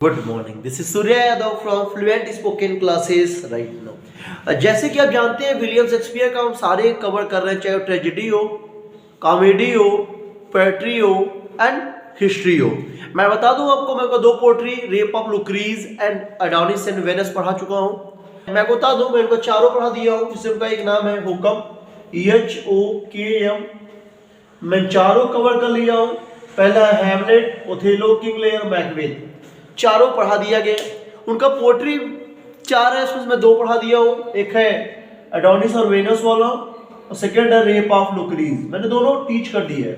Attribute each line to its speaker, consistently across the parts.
Speaker 1: Good morning, this is Surya Yadav from fluent spoken classes right now. जैसे कि आप जानते हैं विलियम शेक्सपियर का हम सारे कवर कर रहे हैं, चाहे ट्रेजेडी हो, कॉमेडी हो, पोएट्री हो एंड हिस्ट्री हो। मैं बता दूं आपको, मैं दो poetry rape of Lucrece and Adonis and Venus पढ़ा चुका हूं। मैं बता दूं, मैं इनको चारों पढ़ा दिया हूं, जिसमें उनका एक नाम है हुकम, HOKM। मैं चारों कवर कर लिया हूं। पहला है Hamlet, Othello, King Lear, Macbeth, चारों पढ़ा दिया गया। उनका पोएट्री चार है, इसमें मैं दो पढ़ा दिया हूँ। एक है एडोनिस और वेनस वाला और सेकंड है रेप ऑफ लुक्रीज। मैंने दोनों टीच कर दिए है,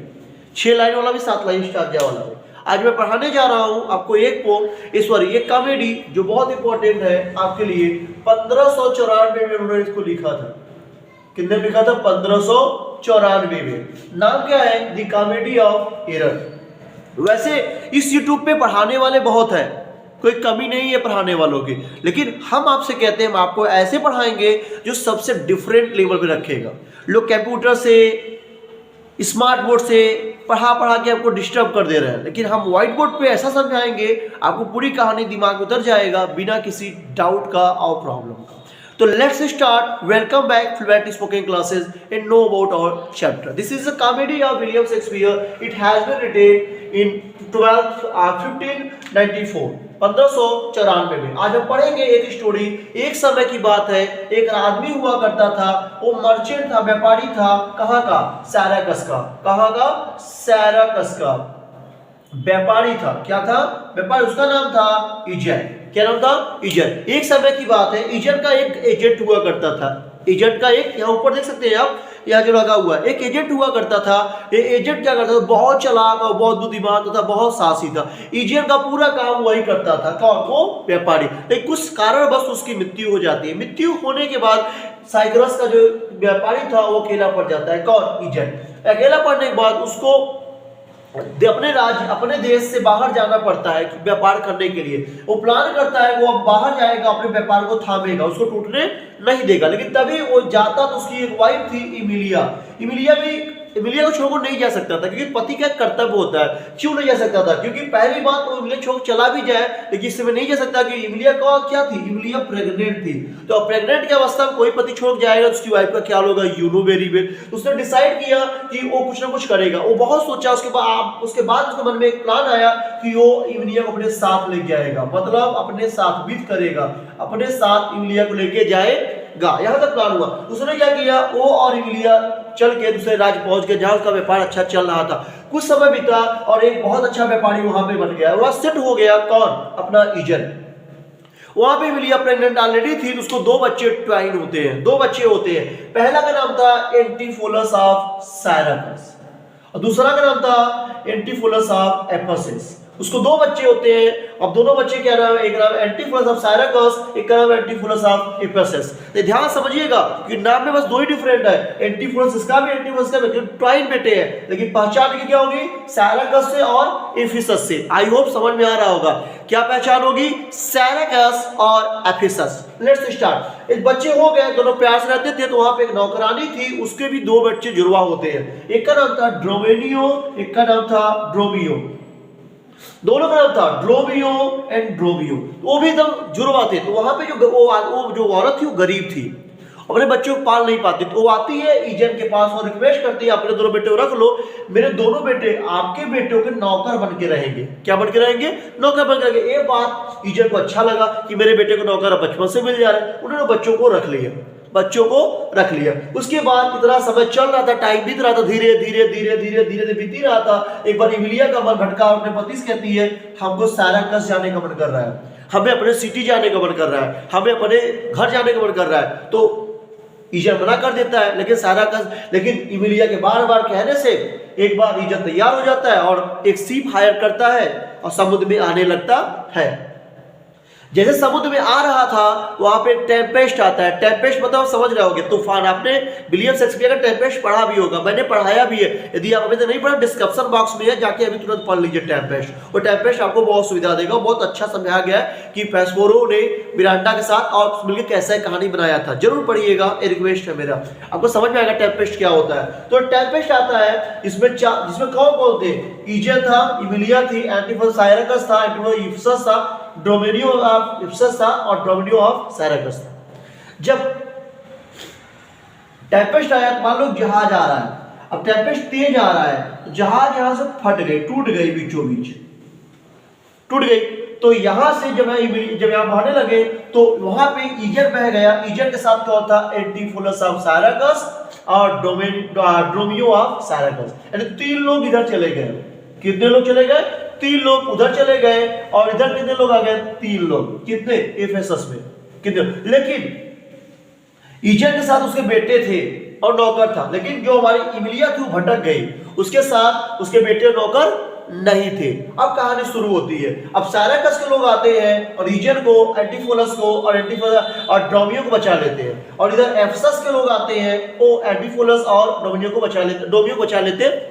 Speaker 1: 6 लाइन वाला भी 7 लाइन स्टार्ट वाला भी। आज मैं पढ़ाने जा रहा हूँ आपको एक पोम, एक कॉमेडी जो बहुत इंपॉर्टेंट है आपके लिए। 1594 में उन्होंने इसको लिखा था। कितने लिखा था? 1594 में। नाम क्या है? The comedy of error. वैसे इस YouTube पे पढ़ाने वाले बहुत हैं, कोई कमी नहीं है पढ़ाने वालों की, लेकिन हम आपसे कहते हैं हम आपको ऐसे पढ़ाएंगे जो सबसे डिफरेंट लेवल पे रखेगा। लोग कंप्यूटर से, स्मार्ट बोर्ड से पढ़ा के आपको डिस्टर्ब कर दे रहे हैं, लेकिन हम व्हाइट बोर्ड पे ऐसा समझाएंगे आपको पूरी कहानी दिमाग में उतर जाएगा बिना किसी डाउट का और प्रॉब्लम का। So let's start. Welcome back fluent spoken classes and know about our chapter. This is a comedy of William Shakespeare. It has been written in 1594 में। आज हम पढ़ेंगे एक स्टोरी। एक समय की बात है, एक आदमी हुआ करता था, वो मर्चेंट था, व्यापारी था। कहाँ का? सैराकस का। कहाँ का? सैराकस का व्यापारी था। क्या था? व्यापारी। उसका नाम था इजन। क्या नाम था? इजन। एक समय की बात है, इजन का एक एजेंट हुआ करता था। एजेंट का एक, यहाँ ऊपर देख सकते हैं आप, यहाँ जो लगा हुआ है, एक एजेंट हुआ करता था। ये एजेंट क्या करता था? बहुत चालाक और बहुत बुद्धिमान था, बहुत साहसी था। एजेंट का पूरा काम वही करता था। कौन? वो व्यापारी। लेकिन कुछ कारणवश उसकी मृत्यु हो जाती है। मृत्यु होने के बाद साइप्रस का जो व्यापारी था वो अकेला पड़ जाता है। कौन? एजेंट। अकेला पड़ने के बाद उसको अपने राज्य, अपने देश से बाहर जाना पड़ता है व्यापार करने के लिए। वो प्लान करता है, वो अब बाहर जाएगा, अपने व्यापार को थामेगा, उसको टूटने नहीं देगा। लेकिन तभी वो जाता तो उसकी एक वाइफ थी इमिलिया को छोड़कर नहीं जा सकता था, क्योंकि पति का कर्तव्य होता है। क्यों नहीं जा सकता था? क्योंकि पहली बात वो इमिलिया छोड़ चला भी जाए, लेकिन इस समय नहीं जा सकता कि इमिलिया का क्या थी? इमिलिया प्रेग्नेंट थी। तो प्रेग्नेंट की अवस्था में कोई पति छोड़ जाएगा तो उसकी वाइफ का क्या होगा? You know very well. उसने डिसाइड किया कि वो कुछ ना कुछ करेगा। वो बहुत सोचा, उसके बाद उसके मन में एक प्लान आया कि वो इमिलिया को अपने साथ ले जाएगा, मतलब अपने साथ विद करेगा, अपने साथ इमिलिया को लेके जाएगा। यहां तक प्लान हुआ। उसने क्या किया? वो और इमिलिया चल के दूसरे राज्य पहुंच गए जहां उसका व्यापार अच्छा चल रहा था। कुछ समय बीता और एक बहुत अच्छा व्यापारी वहां पे बन गया, वहां सेट हो गया। कौन? अपना इजन। वहां पे इमिलिया प्रेग्नेंट ऑलरेडी थी, उसको 2 बच्चे ट्वाइन होते हैं, 2 बच्चे होते हैं। पहला का नाम था एंटीफोलस ऑफ साइरकस और दूसरा का नाम था एंटीफोलस ऑफ एफेसस। उसको 2 बच्चे होते हैं। अब दोनों बच्चे क्या नाम है? एक नाम एंटीफोलस ऑफ साइरकस, एक का नाम एंटीफोलस ऑफ एफेसस। तो ध्यान समझिएगा कि नाम में बस 2 ही डिफरेंट है, एंटीफोलस इसका भी, एंटीफोलस का भी, ट्वाइन बेटे हैं, लेकिन पहचान की क्या होगी? साइरकस से और एफेसस से। आई होप समझ में आ रहा होगा। क्या पहचान होगी? साइरकस और एफेसस। Let's start. एक बच्चे हो गए, दोनों प्यार से रहते थे। तो वहां पे एक नौकरानी थी, उसके भी 2 बच्चे जुड़वा होते हैं। एक का नाम था ड्रोमेनियो, एक का नाम था ड्रोमियो। दोनों का नाम था ड्रोमियो एंड ड्रोमियो। वो भी एकदम जुड़वा थे। तो वहां पे जो औरत थी वो गरीब थी, अपने बच्चों को पाल नहीं पाती। तो वो आती है इजन के पास और रिक्वेस्ट करती है, अपने दोनों बेटे को रख लो, मेरे दोनों बेटे आपके बेटों के नौकर बन के रहेंगे। क्या बन के रहेंगे? नौकर बन के रहेंगे। ये बात इजन को अच्छा लगा कि मेरे बेटे को नौकर बचपन से मिल जा रहा है। उन्होंने बच्चों को रख लिया। उसके बाद इतना समय चल रहा था, टाइम बीत रहा था, धीरे धीरे बीती रहा था। एक बार इमिलिया का मन भटका, अपने पति से कहती है, हमको साइरकस जाने का मन कर रहा है, हमें अपने सिटी जाने का मन कर रहा है, हमें अपने घर जाने का मन कर रहा है। तो इजन मना कर देता है, लेकिन इमिलिया के बार बार कहने से एक बार इजन तैयार हो जाता है और एक शिप हायर करता है और समुद्र में आने लगता है। जैसे समुद्र में आ रहा था, वहां पे टेम्पेस्ट आता है। टेम्पेस्ट मतलब समझ रहे होगे, तूफान। आपने विलियम शेक्सपियर का टेम्पेस्ट पढ़ा भी होगा, मैंने पढ़ाया भी है। यदि आप अभी तक नहीं पढ़ा, डिस्क्रिप्शन बॉक्स में है, जाके अभी तुरंत पढ़ लीजिए टेम्पेस्ट। और टेम्पेस्ट आपको बहुत सुविधा देगा। बहुत अच्छा समझाया गया है कि फॉस्फोरो ने मिरांडा के साथ और मिलकर कैसे कहानी बनाया था। जरूर पढ़िएगा, रिक्वेस्ट है मेरा, आपको समझ में आएगा टेम्पेस्ट क्या होता है। तो टेम्पेस्ट आता है, जिसमें कौन थे? इजन था, इमिलिया थी, एंटीफोलस साइरकस था, एफेसस था, ड्रोमेनियो ऑफ इफिसस था और ड्रोमेनियो ऑफ साइरकस था। जब टेम्पेस्ट आया, मान लो जहाज आ रहा है, अब टेम्पेस्ट तेज आ रहा है, तो जहाज यहां से फट गई, टूट गई, बीचों बीच टूट गई। तो यहां से जब यहां बहने लगे तो वहां पे ईजर बह गया। ईजर के साथ क्या होता, एंटीफोलस ऑफ साइरकस और ड्रोमियो ऑफ साइरकस, यानी 3 लोग इधर चले गए। कितने लोग चले गए? 3 लोग उधर चले गए और इधर कितने लोग आ गए? 3 लोग। कितने? एफेसस में कितने? लेकिन ईजर के साथ उसके बेटे थे और नौकर था, लेकिन जो हमारी इमिलिया थी वो भटक गई, उसके साथ उसके बेटे और नौकर नहीं थे। अब कहानी शुरू होती है। अब साइरकस के लोग आते हैं और ईजर को, एंटीफोलस को और ड्रोमियो को बचा लेते हैं, और इधर एफेसस के लोग आते हैं, वो एंटीफोलस और ड्रोमियो को बचा लेते हैं।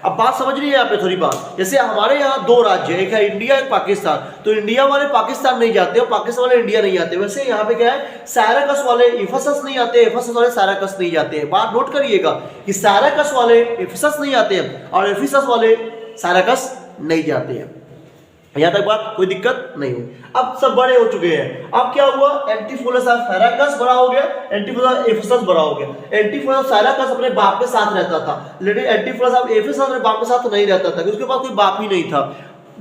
Speaker 1: अब बात समझ रही है यहाँ पे थोड़ी बात। जैसे हमारे यहाँ 2 राज्य, एक है इंडिया, एक पाकिस्तान, तो इंडिया वाले पाकिस्तान नहीं जाते और पाकिस्तान वाले इंडिया नहीं आते। वैसे यहाँ पे क्या है, साइरकस वाले एफेसस नहीं आते, एफेसस वाले साइरकस नहीं जाते हैं। बात नोट करिएगा कि साइरकस वाले एफेसस नहीं आते हैं और एफेसस वाले साइरकस नहीं जाते हैं। यहां तक बात कोई दिक्कत नहीं हुई। अब सब बड़े हो चुके हैं। अब क्या हुआ, एंटीफोलस ऑफ साइरकस बड़ा हो गया, एंटीफोलस एफेसस बड़ा हो गया। एंटीफोलस साइरकस अपने बाप के साथ रहता था, लेकिन एंटीफोलस ऑफ एफेसस अपने बाप के साथ नहीं रहता था, क्योंकि उसके पास कोई बाप ही नहीं था।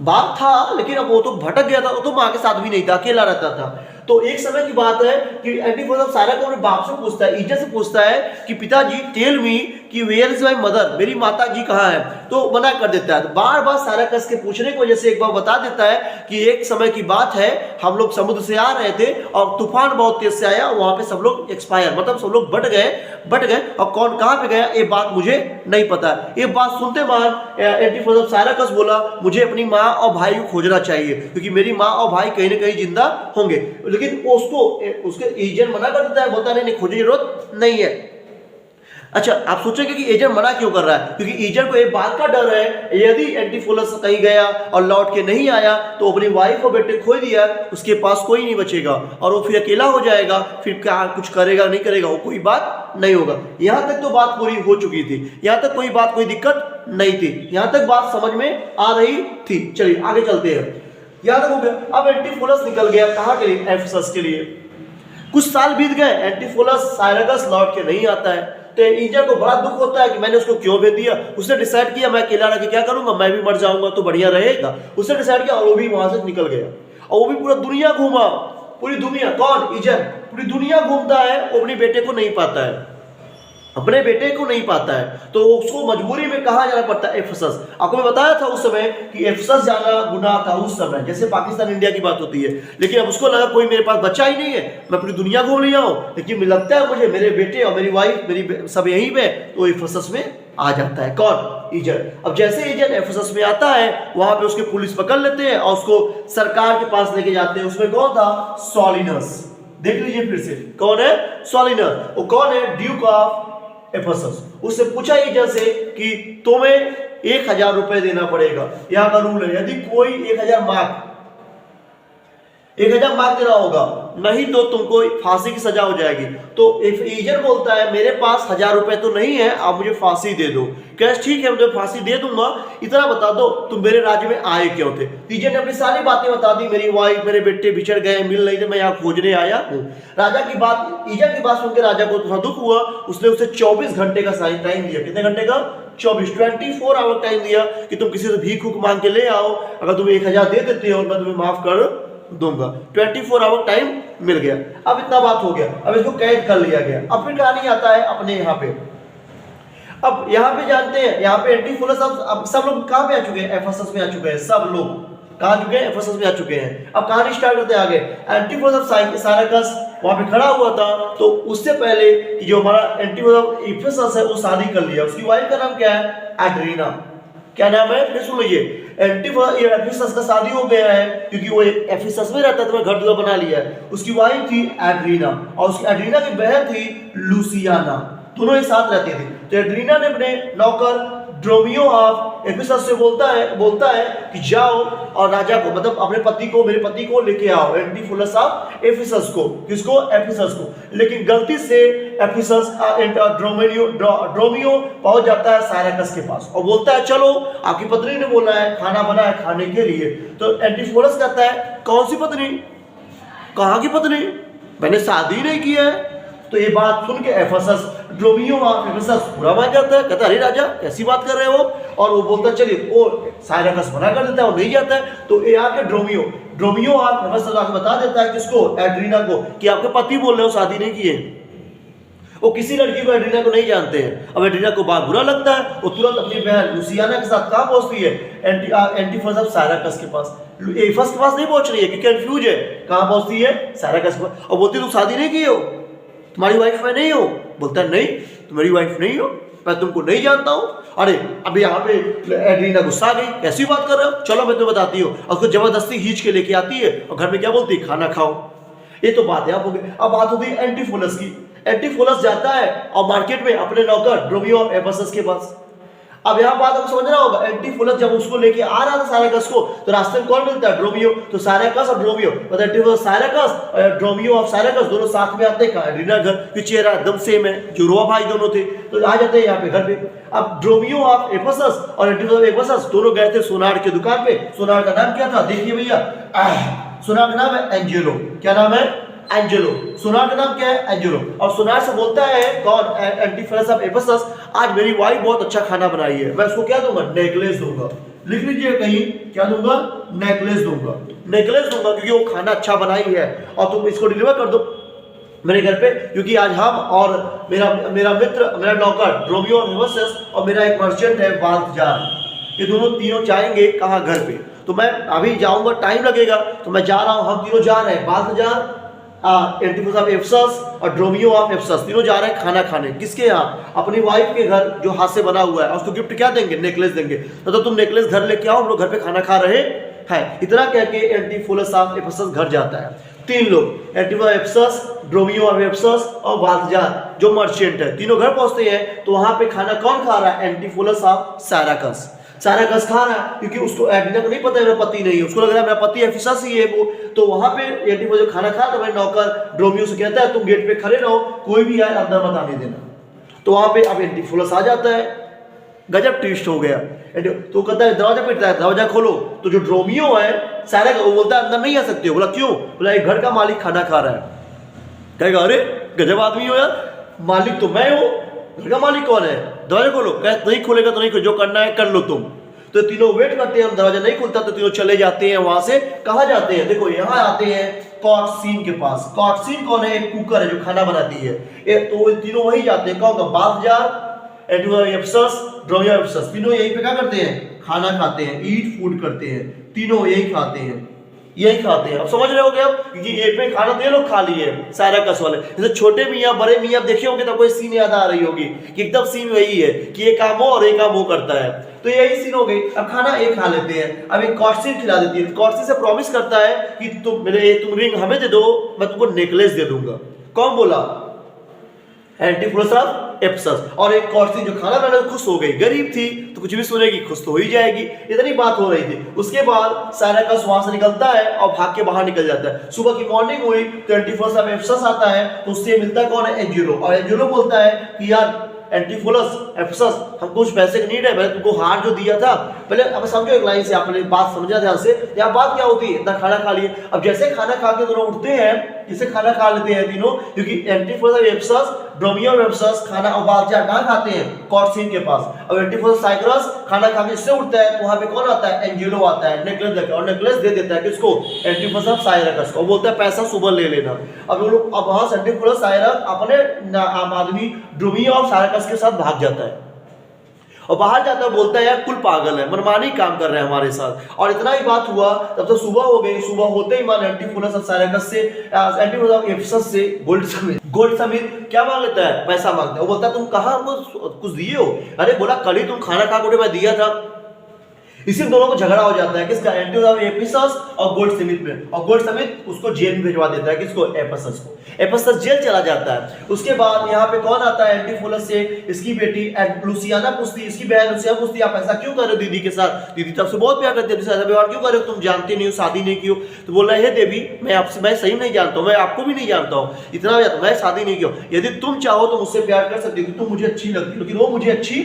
Speaker 1: बाप था लेकिन अब वो तो भटक गया था, वो तो माँ के साथ भी नहीं था, अकेला रहता था। तो एक समय की बात है कि एंटीफोलस साइरकस अपने बाप से पूछता है, ईजर से पूछता है कि पिताजी टेल मी कि वेयर इज माय मदर, मेरी माता जी कहाँ है? तो मना कर देता है। तो बार बार साइरकस के पूछने की वजह से एक बार बता देता है कि एक समय की बात है, हम लोग समुद्र से आ रहे थे और तूफान बहुत तेज से आया, वहां पे सब लोग एक्सपायर, मतलब सब लोग बट गए और कौन कहाँ पे गया ये बात मुझे नहीं पता। ये बात सुनते मान एंटीफोलस साइरकस बोला, मुझे अपनी माँ और भाई को खोजना चाहिए, क्योंकि मेरी माँ और भाई कहीं ना कहीं जिंदा होंगे। लेकिन उसके एजेंट मना कर देता है, बोलता नहीं खोजने की जरूरत नहीं है। अच्छा, आप सोचेंगे कि एजेंट मना क्यों कर रहा है? क्योंकि एजेंट को एक बात का डर है, यदि एंटीफोलस कहीं गया और लौट के नहीं आया तो अपनी वाइफ और बेटे खो दिया, उसके पास कोई नहीं बचेगा और वो फिर अकेला हो जाएगा, फिर क्या कुछ करेगा नहीं करेगा, वो कोई बात नहीं होगा। यहां तक तो बात पूरी हो चुकी थी, यहां तक कोई दिक्कत नहीं थी, यहां तक बात समझ में आ रही थी। चलिए आगे चलते हैं। यहां तक हो गया। अब एंटीफोलस निकल गया कहां के लिए? एफेसस के लिए। कुछ साल बीत गए, एंटीफोलस साइरकस लौट के नहीं आता है, तो ईजर को बड़ा दुख होता है कि मैंने उसको क्यों भेज दिया। उसने डिसाइड किया मैं अकेला रह के क्या करूंगा, मैं भी मर जाऊंगा तो बढ़िया रहेगा। उसने डिसाइड किया और वो भी वहां से निकल गया और वो भी पूरा दुनिया घूमा, पूरी दुनिया। कौन? ईजर पूरी दुनिया घूमता है, वो अपने बेटे को नहीं पाता है, अपने बेटे को नहीं पाता है, तो उसको मजबूरी में कहाँ जाना पड़ता है? एफेसस। आपको मैं बताया था उस समय कि एफेसस जाना गुनाह था उस समय, जैसे पाकिस्तान इंडिया की बात होती है। लेकिन अब उसको लगा कोई मेरे पास बच्चा ही नहीं है, मैं पूरी दुनिया घूम लिया हूँ, लेकिन लगता है मुझे मेरे बेटे और मेरी वाइफ मेरी सब यहीं पे, तो एफेसस में आ जाता है। कौन? ईजर। अब जैसे ईजर एफेसस में आता है, वहां पे उसके पुलिस पकड़ लेते हैं और उसको सरकार के पास लेके जाते हैं। उसमें कौन था? सॉलिनस। देख लीजिए फिर से, कौन है? सॉलिनस। वो कौन है? Duke of Ephesus. उससे पूछा ईजर से कि तुम्हें 1000 रुपए देना पड़ेगा। यहां का रूल है, यदि कोई 1000 मार्क देना होगा, नहीं तो तुमको फांसी की सजा हो जाएगी। तो ईजर बोलता है मेरे पास 1000 रुपए तो नहीं है, आप मुझे फांसी दे दो। कैश ठीक है, मैं तुम्हें फांसी दे दूंगा, इतना बता दो तुम मेरे राज्य में आए क्यों थे। ईजर ने अपनी सारी बातें बता दी, मेरी वाइफ मेरे बेटे बिछड़ गए, मिल नहीं थे, मैं यहाँ खोजने आया हूँ। राजा की बात, ईजर की बात सुनकर राजा को थोड़ा दुख हुआ। उसने उसे 24 घंटे का टाइम दिया। कितने घंटे का? 24 आवर टाइम दिया कि तुम किसी से भीख मांग के ले आओ, अगर तुम 1000 दे देते हो मैं तुम्हें माफ कर दूंगा। 24 आवर टाइम मिल गया। अब इतना बात हो गया, अब इसको कैद कर लिया गया। अब फिर कहानी आता है अपने यहाँ पे। अब यहाँ पे जानते हैं, यहाँ पे एंटीफोलस अब सब लोग कहाँ पे आ चुके हैं? एफेसस में आ चुके हैं। सब लोग कहाँ चुके हैं? एफेसस में आ चुके हैं। अब कहानी स्टार्ट करते हैं आगे। एंटीफोलस साइरकस वहां पे खड़ा हुआ था, तो उससे पहले कि जो हमारा एंटीफोलस एफेसस है वो शादी कर लिया। उसकी वाइफ का नाम क्या है? एड्रीना। क्या नाम है? फिर सुन लीजिए, एफेसस का शादी हो गया है, क्योंकि वो एफेसस में रहता था, तो घर दुल्हा बना लिया है। उसकी वाइफ थी एड्रीना और उसकी एड्रीना की बहन थी लूसियाना, दोनों एक साथ रहती थी। तो एड्रीना ने अपने नौकर ड्रोमियो ऑफ एफिसस से बोलता है कि जाओ और राजा को, मतलब अपने पति को, मेरे पति को लेके आओ, एंटीफुलस ऑफ एफिसस को। किसको? एफिसस को। लेकिन गलती से एफिसस ड्रोमियो पहुंच जाता है साइरैकस के पास और बोलता है चलो, आपकी पत्नी ने बोला है, खाना बना है खाने के लिए। तो एंटीफुलस कहता है कौन सी पत्नी, कहाँ की पत्नी, मैंने शादी नहीं की है। तो ये बात सुन के एफिसस ड्रोमियो ऑफ एफिसस बुरा मान जाता है, कहता है अरे राजा कैसी बात कर रहे हो, और वो बोलता है चलिए, वो साइरैकस मना कर देता है, वो नहीं जाता है। तो ये आके ड्रोमियो ऑफ एफिसस आके बता देता है किसको? एड्रीना को, कि आपके पति बोल रहे हो शादी नहीं की है। वो किसी लड़की को, एड्रीना को नहीं जानते हैं। अब एड्रीना को बात बुरा लगता है, वो तुरंत अपनी बहन लुसियाना के साथ कहाँ पहुंचती है? एंटीफस ऑफ साइरैकस के पास। एफिसस के पास नहीं पहुंच रही है क्योंकि कंफ्यूज है। कहाँ पहुंचती है? साइरैकस के पास, और बोलती तुम शादी नहीं की हो, तुम्हारी वाइफ मैं नहीं हूं। बोलता है नहीं, तुम मेरी वाइफ नहीं हो, मैं तुमको नहीं जानता हूं। अरे अभी यहाँ पे एड्रीना गुस्सा आ गई, कैसी बात कर रहे हो, चलो मैं तुम्हें बताती हूँ। और उसको जबरदस्ती खींच के लेके आती है और घर में क्या बोलती है? खाना खाओ। ये तो बात है। अब बात होती है एंटीफुलस की। एंटीफुलस जाता है और मार्केट में अपने नौकर ड्रोमियो ऑफ एफिसस के पास। अब यहाँ बात आपको समझना होगा, एंटीफुलस जब उसको लेके आ रहा था साइरैकस को, तो रास्ते में कौन मिलता है? ड्रोमियो। तो साइरैकस और ड्रोमियो, मतलब एंटीफुलस साइरैकस और ड्रोमियो ऑफ साइरैकस दोनों साथ में आते हैं एड्रीना घर, कि चेहरा एकदम सेम है, जुड़वा भाई दोनों थे, तो आ जाते हैं यहाँ पे घर पे। अब ड्रोमियो ऑफ एफिसस और एंटीफुलस ऑफ एफिसस दोनों गए थे सोनार के दुकान पे। सोनार का नाम क्या था? देखिए भैया, सोनार का नाम है एंजेलो। क्या नाम है? एंजेलो। सोनार का नाम क्या है? एंजेलो। और सोनार से बोलता है कौन? एंटीफुलस ऑफ एफिसस, आज मेरी वाइफ बहुत अच्छा खाना बनाई है, मैं उसको क्या दूंगा? नेकलेस दूंगा। लिख लीजिए कहीं, क्या दूंगा? नेकलेस दूंगा। नेकलेस दूंगा क्योंकि वो खाना अच्छा बनाई है, और तुम इसको डिलीवर कर दो मेरे घर पे, क्योंकि आज हम और मेरा मित्र, मेरा नौकर ड्रोमियो ऑफ एफिसस और मेरा एक मर्चेंट है बाल्थजार, ये दोनों तीनों जाएंगे कहाँ? घर पे। तो मैं अभी जाऊंगा, टाइम लगेगा, तो मैं जा रहा हूँ, हम तीनों जा रहे हैं, बाल्थजार, एंटीफुलस ऑफ एफिसस और ड्रोमियो ऑफ एफिसस, तीनों जा रहे हैं खाना खाने। किसके यहाँ? अपनी वाइफ के घर, जो हाथ से बना हुआ है, और उसको गिफ्ट क्या देंगे? नेकलेस देंगे। तो तुम नेकलेस घर लेके आओ, हम लोग घर पे खाना खा रहे हैं। इतना कह के एंटीफुलस ऑफ एफिसस घर जाता है। तीन लोग, एंटीफुलस ऑफ एफिसस, ड्रोमियो ऑफ एफिसस और बाल्थजार जो मर्चेंट है, तीनों घर पहुंचते हैं। तो वहां पे खाना कौन खा रहा है? एंटीफुलस ऑफ साइरैकस। साइरैकस खा रहा है क्योंकि उसको एड्रीना को नहीं पता है मेरा पति नहीं है, उसको लग रहा है मेरा पति एफिसस ही है वो। तो वहां पे एंटीफुलस जो खाना खा, तो भाई नौकर ड्रोमियो से कहता है तुम गेट पे खड़े रहो, कोई भी आए अंदर मत आने देना। तो वहां पे अब एंटीफुलस आ जाता है, गजब ट्विस्ट हो गया। तो कहता है दरवाजा पिटता है, दरवाजा खोलो। तो जो ड्रोमियो है साइरैकस, वो बोलता है अंदर नहीं आ सकते हो। बोला क्यों? बोला एक घर का मालिक खाना खा रहा है। कहेगा अरे गजब आदमी हो यार, मालिक तो मैं हूं, घर का मालिक कौन है? दरवाजा खोलो। कहे नहीं खोलेगा तो नहीं, जो करना है कर लो तुम। तो तीनों वेट करते हैं, दरवाजा नहीं खुलता, तो तीनों चले जाते हैं वहां से। कहाँ जाते हैं? देखो यहाँ आते हैं कॉट सीन के पास। कॉट सीन कौन है? एक कुकर है जो खाना बनाती है। तो तीनों वही जाते हैं, कौन? बाल्थजार, एफिसस, ड्रोमियो ऑफ एफिसस, तीनों यही पे क्या करते हैं? खाना खाते हैं, ईट फूड करते हैं, तीनों यही खाते हैं, यही खाते हैं। अब समझ रहे हो क्या? क्योंकि ये पे खाना तो ये लोग खा लिए साइरैकस वाले। जैसे छोटे मियाँ बड़े मियाँ देखे होंगे तो कोई सीन याद आ रही होगी कि एकदम सीन वही है कि ये काम हो और ये काम वो करता है। तो यही सीन हो गई। अब खाना एक खा लेते हैं, अब एक कॉर्सी खिला देती है। कॉर्सी से प्रॉमिस करता है कि तुम रिंग हमें दे दो, मैं तुमको नेकलेस दे दूंगा। कौन बोला? एंटीफुलस ऑफ एफिसस। और एक कॉर्सी जो खाना बनाने खुश हो गई, गरीब थी तो कुछ भी सुनेगी, खुश तो हो ही जाएगी। इतनी बात हो रही थी। उसके बाद साइरैकस वहां से निकलता है और भाग के बाहर निकल जाता है। सुबह की मॉर्निंग हुई तो एंटीफुलस ऑफ एफिसस आता है, तो उससे मिलता है कौन है? एंजेलो। और एंजेलो बोलता है कि यार एंटीफुलस एफिसस, हमको कुछ पैसे की नीड है, मैंने तुमको हार जो दिया था, पहले अब समझो एक लाइन से, आपने बात समझा ध्यान से। यहाँ बात क्या होती है? इतना खाना खा लिए, अब जैसे खाना खा के दोनों उठते हैं, जिसे खाना खा लेते हैं तीनों, क्योंकि एंटीफुलस ऑफ एफिसस, ड्रोमियो ऑफ एफिसस खाना और बाल्थजार कहाँ खाते हैं? कॉर्सीन के पास। अब एंटीफुलस साइरैकस खाना खा के इससे उठता है, तो वहां पे कौन आता है? एंजेलो आता है, नेकलेस देकर, और नेकलेस दे देता है किसको? एंटीफुलस ऑफ साइरैकस को। बोलता है पैसा सुबह ले लेना। अब वो लोग, अब वहां एंटीफुलस साइरैकस अपने आम आदमी ड्रोमियो ऑफ साइरैकस के साथ भाग जाता है और बाहर जाता है, बोलता है यार कुल पागल है, मनमानी काम कर रहे हैं हमारे साथ। और इतना ही बात हुआ, तब तो सुबह हो गई। सुबह होते ही मान एंटीफुलस ऑफ साइरैकस से, एंटीफुलस ऑफ एफिसस से गोल्ड समीर क्या मांग लेता है? पैसा मांगता है। वो बोलता है तुम कहाँ हमको कुछ दिए हो? अरे बोला कल ही तुम खाना खा के मैं दिया था। इसी दोनों को झगड़ा हो जाता है किसका, एफिसस और गोल्डस्मिथ में, और गोल्डस्मिथ उसको जेल में भिजवा देता है, किसको, एफिसस को। एफिसस जेल चला जाता है। उसके बाद यहाँ पे कौन आता है एंटीफोलस से, इसकी बेटी लुसियाना पूछती, इसकी बहन लुसियाना पूछती, आप ऐसा क्यों कर रहे हो दीदी के साथ, दीदी तो आपसे बहुत प्यार करती है, ऐसा व्यवहार क्यों कर रहे हो, तुम जानते नहीं हो, शादी नहीं की हो। तो बोल रहा है, हे देवी, मैं सही नहीं जानता हूँ, मैं आपको भी नहीं जानता हूँ, इतना भी मैं शादी नहीं की, यदि तुम चाहो तो मुझसे प्यार कर सकती हो, तुम मुझे अच्छी लगती, लेकिन वो मुझे अच्छी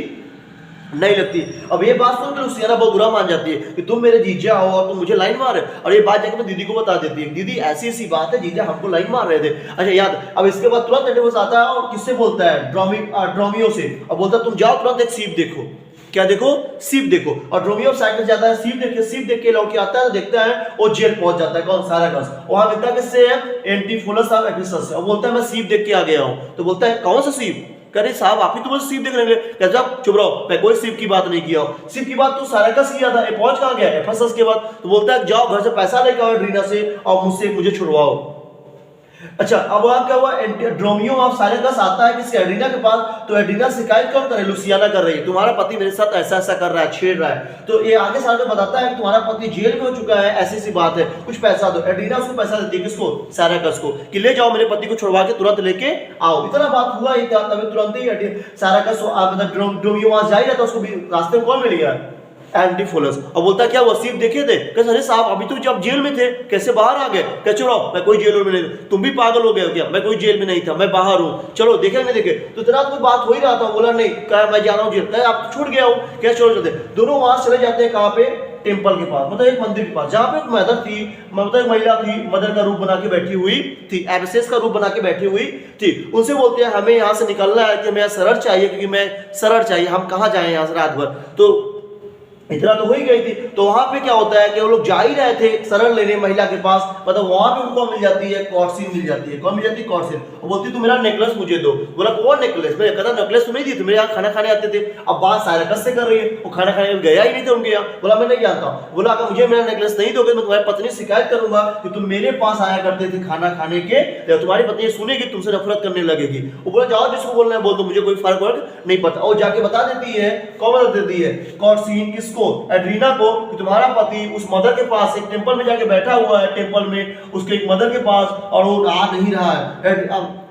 Speaker 1: नहीं लगती। अब ये बात सुन के लुसियाना बहुत बुरा मान जाती है कि तुम मेरे जीजा हो और तुम मुझे लाइन मार रहे हो, और ये बात जाकर मैं दीदी को बता देती है, दीदी ऐसी ऐसी बात है, जीजा हमको लाइन मार रहे थे। अच्छा याद, अब इसके बाद तुरंत एंटीफोलस आता है और किससे बोलता है, ड्रोमियो से, और बोलता है तुम जाओ तुरंत एक सीप देखो, क्या देखो, सीप देखो। और ड्रोमियो साइड में जाता है, सीप देख के लौट के आता है, देखता है वो जेल पहुंच जाता है, कौन, साइरकस। वहां मिलता है किससे, एंटीफोलस ऑफ एफिसस से, और बोलता है मैं सीप देख के आ गया हूं। तो बोलता है कौन सा सीप, करे साहब आप ही तो मुझे सीप देख रहे हैं, कहता चुप रहो, मैं कोई सीप की बात नहीं किया, सीप की बात तो साइरकस किया था, पहुंच कहां गया, एफिसस के बाद। तो बोलता है जाओ घर से पैसा लेकर आओ एड्रीना से और मुझे छुड़वाओ। अच्छा, अब वहां क्या हुआ, ड्रोमियो ऑफ साइरकस आता है किसके, एड्रीना के पास। तो एड्रीना शिकायत कौन करे, लुसियाना कर रही है, तुम्हारा पति मेरे साथ ऐसा ऐसा कर रहा है, छेड़ रहा है। तो ये आगे साल में बताता है कि तुम्हारा पति जेल में हो चुका है, ऐसी सी बात है, कुछ पैसा दो। एड्रीना उसको पैसा देती है, किसको, साइरकस को, कि ले जाओ मेरे पति को छुड़वा के तुरंत लेके आओ। इतना बात हुआ ही था, तभी तुरंत ही साइरकस मतलब ड्रोमियो वहां जा ही रहा था, उसको रास्ते में कौन मिल गया, एंटीफोलस। और बोलता क्या वो सीप देखे थे, कैसे, अरे साहब अभी तो जब जेल में थे, कैसे बाहर आ गए, क्या चलो मैं कोई जेल में नहीं, तुम भी पागल हो गए हो क्या, मैं कोई जेल में नहीं था, मैं बाहर हूँ, चलो देखे नहीं देखे। तो इतना कोई बात हो ही रहा था, बोला नहीं, क्या मैं जा रहा हूँ जेल, क्या आप छूट गया हूँ, क्या छोड़ चलते। दोनों वहां चले जाते हैं, कहाँ पे, टेम्पल के पास, मतलब एक मंदिर के पास, जहाँ पे एक मदर थी, मतलब एक महिला थी, मदर का रूप बना के बैठी हुई थी, एफिसस का रूप बना के बैठी हुई थी। उनसे बोलते हैं हमें यहाँ से निकलना है, कि हमें शरण चाहिए, क्योंकि मैं शरण चाहिए, हम कहाँ जाए यहाँ से रात भर। तो इतना तो हो ही गई थी। तो वहां पे क्या होता है कि वो लोग जा ही रहे थे शरण लेने महिला के पास, मतलब वहां पे उनको मिल जाती है कॉर्सिन, मिल जाती है, कौन मिल जाती है, कॉर्सिन। वो बोलती तू मेरा नेकलेस मुझे दो। बोला कौन नेकलेस, मैं कहता नेकलेस तुम्हें दी थी, मेरे यहाँ खाना खाने आते थे। अब बात साइरकस से कर रही है, वो खाना खाने गया ही नहीं था उनके यहाँ। बोला मैं नहीं जानता। बोला अगर मुझे मेरा नेकलेस नहीं दोगे मैं तुम्हारी पत्नी शिकायत करूंगा कि तुम मेरे पास आया करते थे खाना खाने के, तुम्हारी पत्नी सुनेगी तुमसे नफरत करने लगेगी। वो बोला जाओ जिसको बोलना है बोल दो, मुझे कोई फर्क नहीं पड़ता। और जाके बता देती है, कौन बता देती है, कॉर्सिन, किसको, एड्रीना को, कि तुम्हारा पति उस मदर के पास एक टेंपल में जाके बैठा हुआ है, टेंपल में उसके एक मदर के पास, और वो आ नहीं रहा है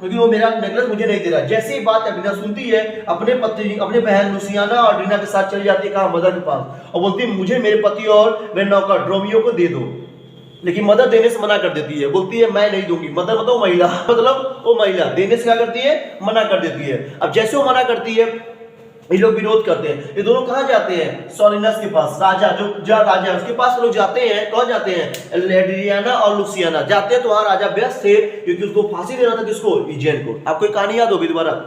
Speaker 1: क्योंकि वो मेरा नेकलेस मुझे नहीं दे रहा। जैसे ही बात एड्रीना सुनती है, अपने पति, अपने बहन लुसियाना और एड्रीना के साथ चली जाती है कहाँ, मदर के पास, और बोलती है मुझे मेरे पति और मेरे नौकर ड्रोमियो को दे दो। लेकिन मदर देने से मना कर देती है, बोलती है मैं नहीं दूंगी। मदर मतलब महिला, मतलब वो महिला देने से क्या करती है, मना कर देती है। अब जैसे वो मना करती है, ये लोग विरोध करते हैं। ये दोनों कहाँ जाते हैं, सोलिनस के पास, राजा जो राजा उसके पास लोग जाते हैं। कौन जाते हैं, एड्रियाना और लुसियाना जाते हैं। तो वहां राजा व्यस्त थे क्योंकि उसको फांसी देना था, किसको, इजेन को। आपको एक कहानी याद होगी दोबारा,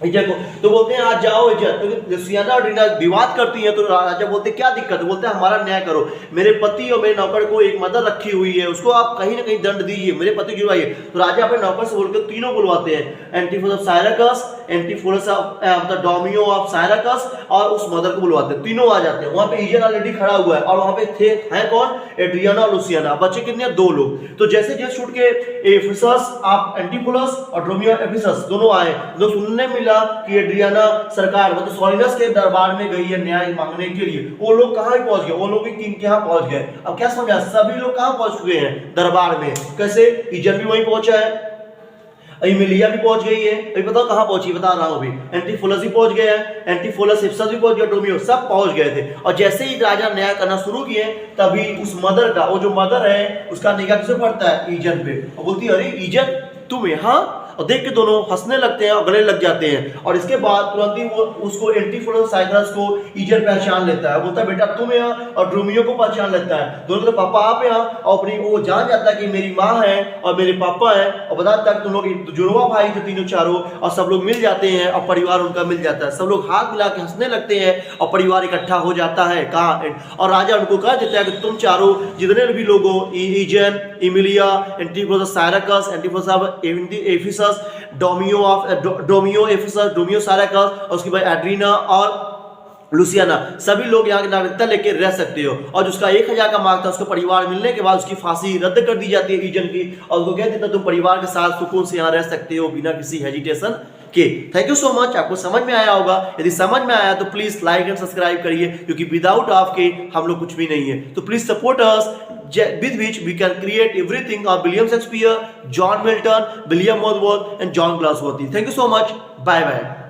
Speaker 1: इजेन को। तो बोलते हैं आज जाओ इजेन, तो लुसियाना और एड्रियाना विवाद करती हैं। तो राजा बोलते हैं क्या दिक्कत है, बोलते हैं हमारा न्याय करो, मेरे पति और मेरे नौकर को एक मदर रखी हुई है, उसको आप कहीं ना कहीं दंड दीजिए, मेरे पति जुड़वाइए। तो राजा अपने नौकर से बोलकर तीनों बुलवाते हैं, एंटीफोलस ऑफ साइरकस, एंटीफोलस ऑफ ड्रोमियो ऑफ साइरकस और उस मदर को बुलवाते हैं। तीनों आ जाते हैं। वहां पे इजेन ऑलरेडी खड़ा हुआ है और वहां पे थे हैं कौन, एड्रियाना और लुसियाना। बच्चे कितने हैं, 2 लोग। तो जैसे जेल छूट के एफिसस आप एंटीफोलस और ड्रोमियो एफिसस दोनों आए, तो सुनने मिला कि एड्रियाना सरकार मतलब सोलिनस के दरबार में गई है न्याय मांगने के लिए। वो लोग कहां पहुंच गए, वो लोग भी किंग के यहां पहुंच गए। अब क्या समझा, सभी लोग कहां पहुंच चुके हैं, दरबार में। कैसे, इजेन भी वहीं पहुंचा है, इमिलिया भी पहुंच गई है। अभी बताओ कहां पहुंची, बता रहा हूं अभी। एंटीफोलस भी पहुंच गया है, एंटीफोलस एफिसस भी पहुंच गया, ड्रोमियो सब पहुंच गए थे। और जैसे ही राजा न्याय करना शुरू किए, तभी उस मदर का, वो जो मदर है उसका निगाह किसे पड़ता है, इजेन पे। और बोलती है अरे इजेन तुम यहाँ, और देख के दोनों हंसने लगते हैं और गले लग जाते हैं। और इसके बाद तुरंत ही वो उसको एंटीफोलस साइरकस को इजेन पहचान लेता है। बोलता है बेटा तुम यहाँ, और ड्रोमियो को पहचान लेता है। दोनों तो पापा आप यहाँ, और अपनी वो जान जाता है कि मेरी माँ है और मेरे पापा है, और बताता है कि तुम लोग जुड़वा भाई थे तीनों चारों, और सब लोग मिल जाते हैं और परिवार उनका मिल जाता है। सब लोग हाथ मिला के हंसने लगते हैं और परिवार इकट्ठा हो जाता है कहाँ। और राजा उनको कह देता है कि तुम चारों जितने भी लोग हो, इजेन, इमिलिया, एंटीफोलस साइरकस, एंटीफोलस ऑफ एफिसस, ड्रोमियो एफिसस, ड्रोमियो साइरकस, और उसके बाद एड्रीना और लुसियाना, सभी लोग यहाँ की नागरिकता लेके रह सकते हो। और जिसका 1000 का मार्क था, उसको परिवार मिलने के बाद उसकी फांसी रद्द कर दी जाती है इजेन की, और उसको कह देता तुम परिवार के साथ सुकून से यहाँ रह सकते हो बिना किसी हेजिटेशन के। Thank you so much. आपको समझ में आया होगा, यदि समझ में आया तो प्लीज लाइक एंड सब्सक्राइब करिए, क्योंकि विदाउट आपके हम लोग कुछ भी नहीं है। तो please support us, with which we can create everything of William Shakespeare, John Milton, William Wordsworth and John Galsworthy. Thank you so much. Bye bye.